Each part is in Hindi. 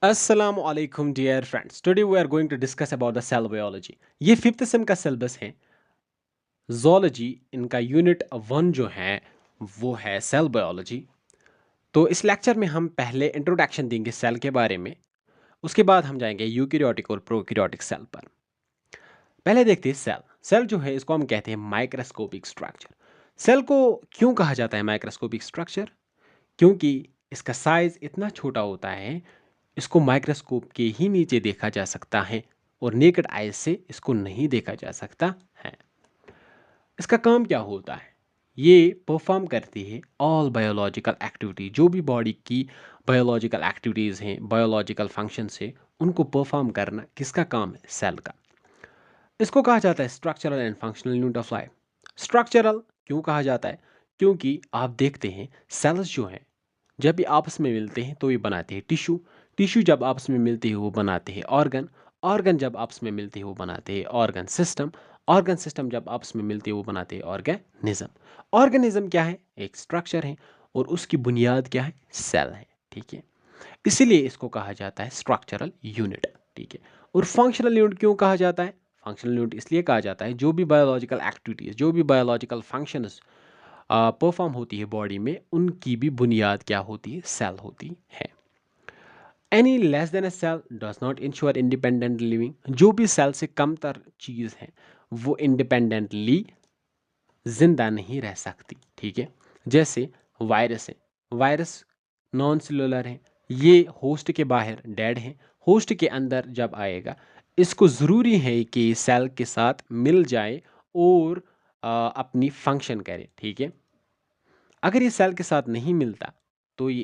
Assalamu alaikum dear friends. Today we are going to discuss about the cell biology. ये फिफ्थ सेम का सिलेबस है जोलॉजी। इनका यूनिट 1 जो है वो है सेल बायोलॉजी। तो इस लेक्चर में हम पहले इंट्रोडक्शन देंगे सेल के बारे में। उसके बाद हम जाएंगे यूकैरियोटिक और प्रोकैरियोटिक सेल पर। पहले देखते हैं सेल। सेल जो है इसको हम कहते हैं माइक्रोस्कोपिक स्ट्रक्चर। सेल को क्यों कहा जाता है माइक्रोस्कोपिक स्ट्रक्चर? क्योंकि इसका साइज इतना छोटा होता है, इसको माइक्रोस्कोप के ही नीचे देखा जा सकता है और नेकेड आई से इसको नहीं देखा जा सकता है। इसका काम क्या होता है? ये परफॉर्म करती है ऑल बायोलॉजिकल एक्टिविटी। जो भी बॉडी की बायोलॉजिकल एक्टिविटीज़ हैं, बायोलॉजिकल फंक्शंस है, उनको परफॉर्म करना किसका काम है? सेल का। इसको कहा जाता है structural and functional unit of life. Structural क्यों कहा जाता है? क्योंकि आप देखते हैं सेल्स जो हैं जब भी आपस में मिलते हैं तो ये बनाते हैं टिश्यू। टिश्यू जब आपस में मिलते हैं वो बनाते हैं ऑर्गन। ऑर्गन जब आपस में मिलते हैं वो बनाते हैं ऑर्गन सिस्टम। ऑर्गन सिस्टम जब आपस में मिलते हैं वो बनाते हैं ऑर्गेनिज्म। ऑर्गेनिज्म क्या है? एक स्ट्रक्चर है और उसकी बुनियाद क्या है? सेल है। ठीक है, इसीलिए इसको कहा जाता है स्ट्रक्चरल यूनिट। ठीक है, और फंक्शनल यूनिट क्यों कहा जाता है? फंक्शनल यूनिट इसलिए कहा जाता है जो भी बायोलॉजिकल एक्टिविटीज, जो भी बायोलॉजिकल फंक्शंस परफॉर्म होती है बॉडी में, उनकी भी बुनियाद क्या होती है? सेल होती है। Any less than a cell does not ensure independent living. जो भी सेल से कमतर चीज़ है वो इंडिपेंडेंटली जिंदा नहीं रह सकती। ठीक है, जैसे वायरस है। वायरस नॉन सेलुलर है, ये होस्ट के बाहर डेड है, होस्ट के अंदर जब आएगा इसको ज़रूरी है कि सेल के साथ मिल जाए और अपनी फंक्शन करे। ठीक है, अगर ये सेल के साथ नहीं मिलता तो ये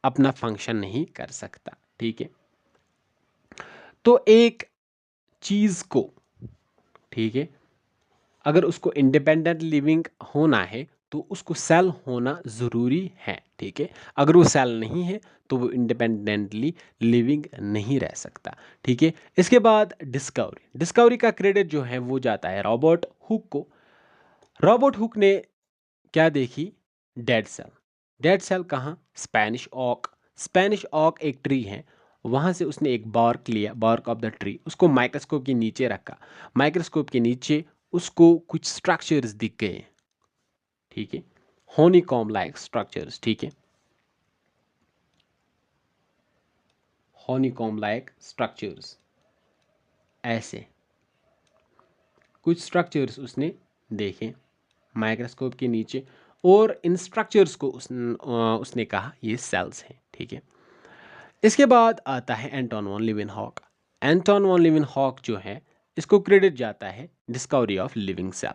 अपना फंक्शन नहीं कर सकता। ठीक है, तो एक चीज को, ठीक है, अगर उसको इंडिपेंडेंट लिविंग होना है तो उसको सेल होना ज़रूरी है। ठीक है, अगर वो सेल नहीं है तो वो इंडिपेंडेंटली लिविंग नहीं रह सकता। ठीक है, इसके बाद डिस्कवरी। डिस्कवरी का क्रेडिट जो है वो जाता है रॉबर्ट हुक को। रॉबर्ट हुक ने क्या देखी? Dead cell. डेड सेल कहाँ? Spanish oak. स्पेनिश ऑक एक ट्री है, वहाँ से उसने एक बार्क लिया, बार्क ऑफ द ट्री, उसको माइक्रोस्कोप के नीचे रखा। माइक्रोस्कोप के नीचे उसको कुछ स्ट्रक्चर्स दिख गए। ठीक है, हॉनीकॉम लाइक स्ट्रक्चर्स। ठीक है, हॉनीकॉम लाइक स्ट्रक्चर्स, ऐसे कुछ स्ट्रक्चर्स उसने देखे माइक्रोस्कोप के नीचे, और इन स्ट्रक्चर्स को उसने कहा ये सेल्स हैं। ठीक है, इसके बाद आता है एंटोन वॉन लिविनहॉक। एंटोन वॉन लिविनहॉक जो है इसको क्रेडिट जाता है डिस्कवरी ऑफ लिविंग सेल।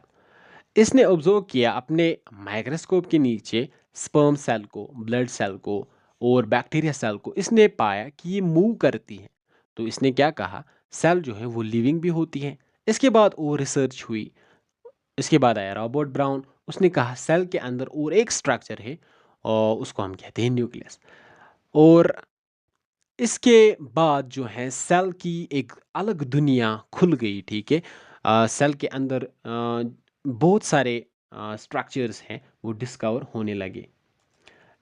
इसने ऑब्जर्व किया अपने माइक्रोस्कोप के नीचे स्पर्म सेल को, ब्लड सेल को और बैक्टीरिया सेल को, इसने पाया कि ये मूव करती है। तो इसने क्या कहा? सेल जो है वो लिविंग भी होती है। इसके बाद और रिसर्च हुई। इसके बाद आया रॉबर्ट ब्राउन, उसने कहा सेल के अंदर और एक स्ट्रक्चर है और उसको हम कहते हैं न्यूक्लियस। और इसके बाद जो है सेल की एक अलग दुनिया खुल गई। ठीक है, सेल के अंदर बहुत सारे स्ट्रक्चर्स हैं वो डिस्कवर होने लगे।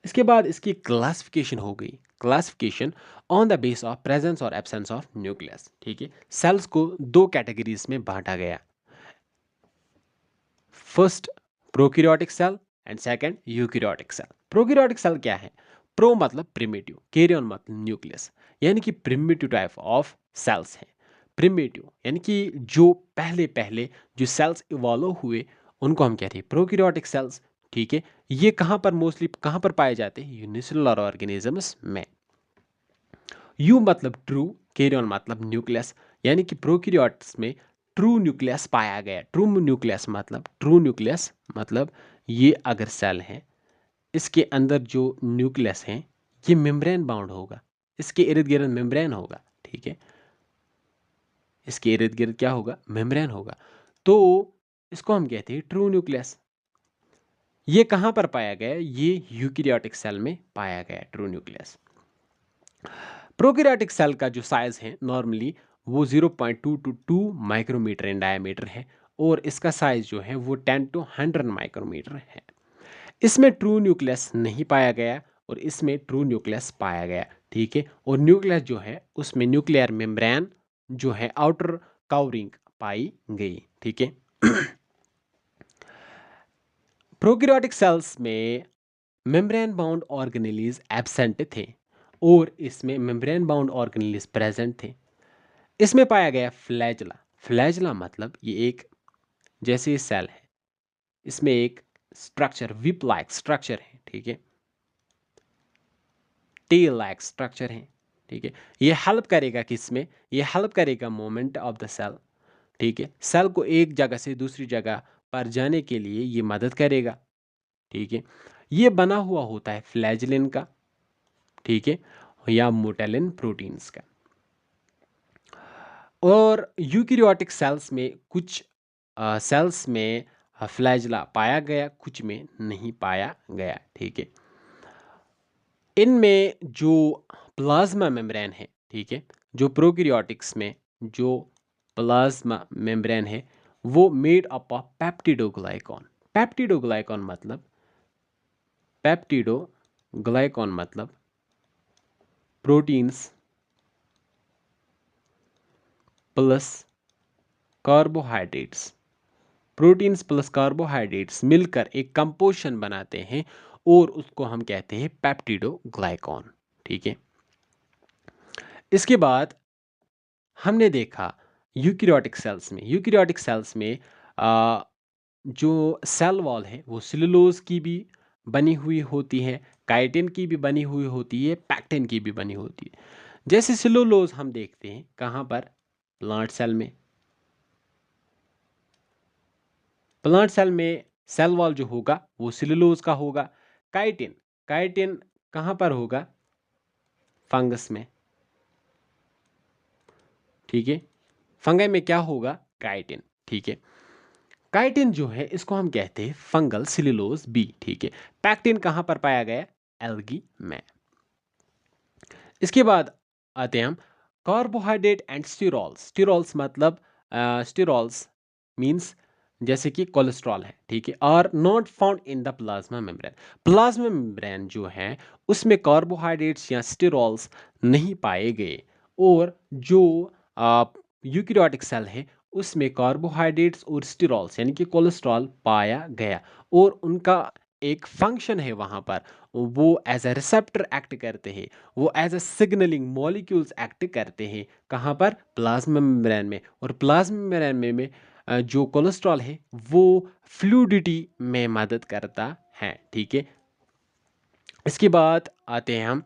इसके बाद इसकी क्लासिफिकेशन हो गई। Classification on the base of presence और एब्सेंस ऑफ न्यूक्लियस। ठीक है, सेल्स को दो कैटेगरीज में बांटा गया। First prokaryotic cell and second eukaryotic cell. Prokaryotic cell क्या है? प्रो मतलब प्रिमिटिव, कैरियन मतलब न्यूक्लियस, यानी कि प्रिमिटिव टाइप ऑफ सेल्स हैं। प्रिमिटिव यानी कि जो पहले पहले जो सेल्स इवॉल्व हुए उनको हम कहते हैं प्रोकैरियोटिक सेल्स। ठीक है, ये कहाँ पर मोस्टली कहाँ पर पाए जाते हैं? यूनिसेलुलर ऑर्गेनिजम्स में। यू मतलब ट्रू, कैरियन मतलब न्यूक्लियस, यानी कि प्रोकैरियोट्स में ट्रू न्यूक्लियस पाया गया। ट्रू न्यूक्लियस मतलब ये अगर सेल है, इसके अंदर जो न्यूक्लियस है ये मेम्ब्रेन बाउंड होगा, इसके इर्द गिर्द मेम्ब्रेन होगा। ठीक है, इसके इर्द गिर्द क्या होगा? मेम्ब्रेन होगा। तो इसको हम कहते हैं ट्रू न्यूक्लियस। ये कहाँ पर पाया गया? ये यूकैरियोटिक सेल में पाया गया ट्रू न्यूक्लियस। प्रोकैरियोटिक सेल का जो साइज है नॉर्मली वो 0.2 टू 2 माइक्रोमीटर इन डायमीटर है, और इसका साइज जो है वो 10 टू 100 माइक्रोमीटर है। इसमें ट्रू न्यूक्लियस नहीं पाया गया और इसमें ट्रू न्यूक्लियस पाया गया, ठीक है। और न्यूक्लियस जो है उसमें न्यूक्लियर मेम्ब्रेन जो है आउटर कवरिंग पाई गई, ठीक है। प्रोकैरियोटिक सेल्स में मेम्ब्रेन बाउंड ऑर्गेनेलीज एब्सेंट थे और इसमें मेम्ब्रेन बाउंड ऑर्गेनेलीज प्रेजेंट थे। इसमें पाया गया फ्लैजला। फ्लैजला मतलब ये एक, जैसे ये सेल है, इसमें एक स्ट्रक्चर विप लाइक स्ट्रक्चर है, ठीक है, टेल लाइक स्ट्रक्चर है, ठीक है। ये हेल्प करेगा किसमें, ये हेल्प करेगा मूवमेंट ऑफ द सेल, ठीक है। सेल को एक जगह से दूसरी जगह पर जाने के लिए ये मदद करेगा, ठीक है। ये बना हुआ होता है फ्लैजलिन का, ठीक है, या मोटेलिन प्रोटीन्स का। और यूकेरियोटिक सेल्स में कुछ सेल्स में फ्लैजला पाया गया, कुछ में नहीं पाया गया, ठीक है। इनमें जो प्लाज्मा मेम्ब्रेन है, ठीक है, जो प्रोकैरियोटिक्स में जो प्लाज्मा मेम्ब्रेन है वो मेड अप ऑफ पेप्टिडोग्लाइकॉन। पेप्टिडोग्लाइकॉन मतलब पेप्टिडोग्लाइकॉन मतलब proteins plus carbohydrates, proteins plus carbohydrates मिलकर एक कंपोजिशन बनाते हैं और उसको हम कहते हैं पेप्टिडोग्लाइकॉन, ठीक है। इसके बाद हमने देखा यूकेरियोटिक सेल्स में आ, जो सेल वॉल है वो सेलुलोज की भी बनी हुई होती है, काइटिन की भी बनी हुई होती है, पैक्टिन की भी बनी होती है। जैसे सेलुलोज हम देखते हैं कहाँ पर, प्लांट सेल में। प्लांट सेल में सेल वॉल जो होगा वो सेलुलोज का होगा। काइटिन काइटिन कहाँ पर होगा, फंगस में, ठीक है। फंगाई में क्या होगा, काइटिन, ठीक है। काइटिन जो है इसको हम कहते हैं फंगल सेलुलोज बी, ठीक है। पैक्टिन कहाँ पर पाया गया, एल्गी में। इसके बाद आते हैं हम कार्बोहाइड्रेट एंड स्टीरोल्स। स्टीरोल्स मतलब स्टीरोल्स मींस जैसे कि कोलेस्ट्रॉल है, ठीक है, और not found in the plasma membrane. Plasma membrane जो है उसमें कार्बोहाइड्रेट्स या स्टीरोल्स नहीं पाए गए। और जो यूकेरियोटिक सेल है उसमें कार्बोहाइड्रेट्स और स्टीरोल्स यानी कि कोलेस्ट्रॉल पाया गया और उनका एक फंक्शन है वहाँ पर, वो एज अ रिसेप्टर एक्ट करते हैं, वो as a signaling molecules act करते हैं। कहाँ पर, प्लाज्मा मेम्ब्रेन में। और प्लाज्मा मेम्ब्रेन में जो कोलेस्ट्रॉल है वो फ्लूइडिटी में मदद करता है, ठीक है। इसके बाद आते हैं हम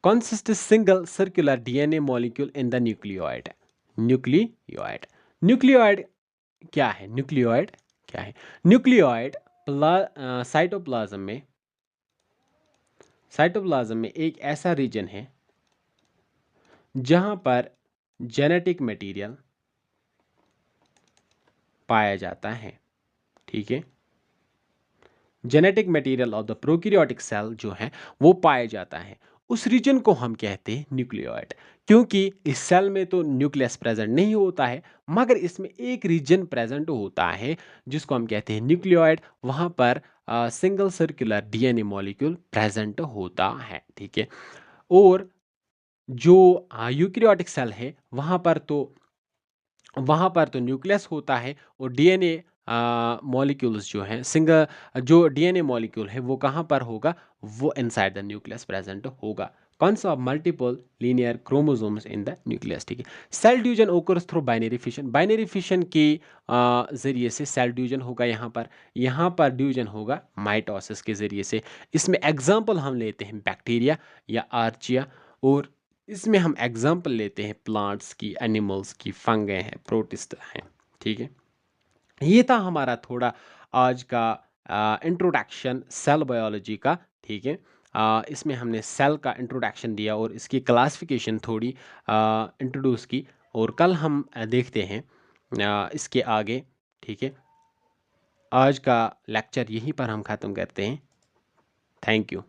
consist single circular DNA molecule in the nucleoid। Nucleoid, nucleoid क्या है, न्यूक्लियोइड क्या है, न्यूक्लियोइड साइटोप्लाज्म में, साइटोप्लाज्म में एक ऐसा रीजन है जहां पर जेनेटिक मटेरियल पाया जाता है, ठीक है। Genetic material of the prokaryotic cell जो है वो पाया जाता है, उस रीजन को हम कहते हैं न्यूक्लियोइड। क्योंकि इस सेल में तो न्यूक्लियस प्रेजेंट नहीं होता है मगर इसमें एक रीजन प्रेजेंट होता है जिसको हम कहते हैं न्यूक्लियोइड। वहां पर single circular DNA molecule present होता है, ठीक है। और जो यूकेरियोटिक सेल है वहाँ पर तो न्यूक्लियस होता है और डीएनए मॉलिक्यूल्स जो हैं सिंगल, जो डीएनए मॉलिक्यूल है वो कहाँ पर होगा, वो इनसाइड द न्यूक्लियस प्रेजेंट होगा। कौन सा, multiple linear chromosomes in the nucleus, ठीक है। Cell division occurs through binary fission, binary fission के जरिए से सेल डिवीजन होगा। यहाँ पर डिवीजन होगा माइटोसिस के जरिए से। इसमें एग्जाम्पल हम लेते हैं बैक्टीरिया या आर्चिया, और इसमें हम एग्जाम्पल लेते हैं प्लांट्स की, एनिमल्स की, फंगे हैं, प्रोटिस्ट हैं, ठीक है। ये था हमारा थोड़ा आज का इंट्रोडक्शन सेल बायोलॉजी का, ठीक है। इसमें हमने सेल का इंट्रोडक्शन दिया और इसकी क्लासिफिकेशन थोड़ी इंट्रोड्यूस की। और कल हम देखते हैं इसके आगे, ठीक है। आज का लेक्चर यहीं पर हम ख़त्म करते हैं। Thank you.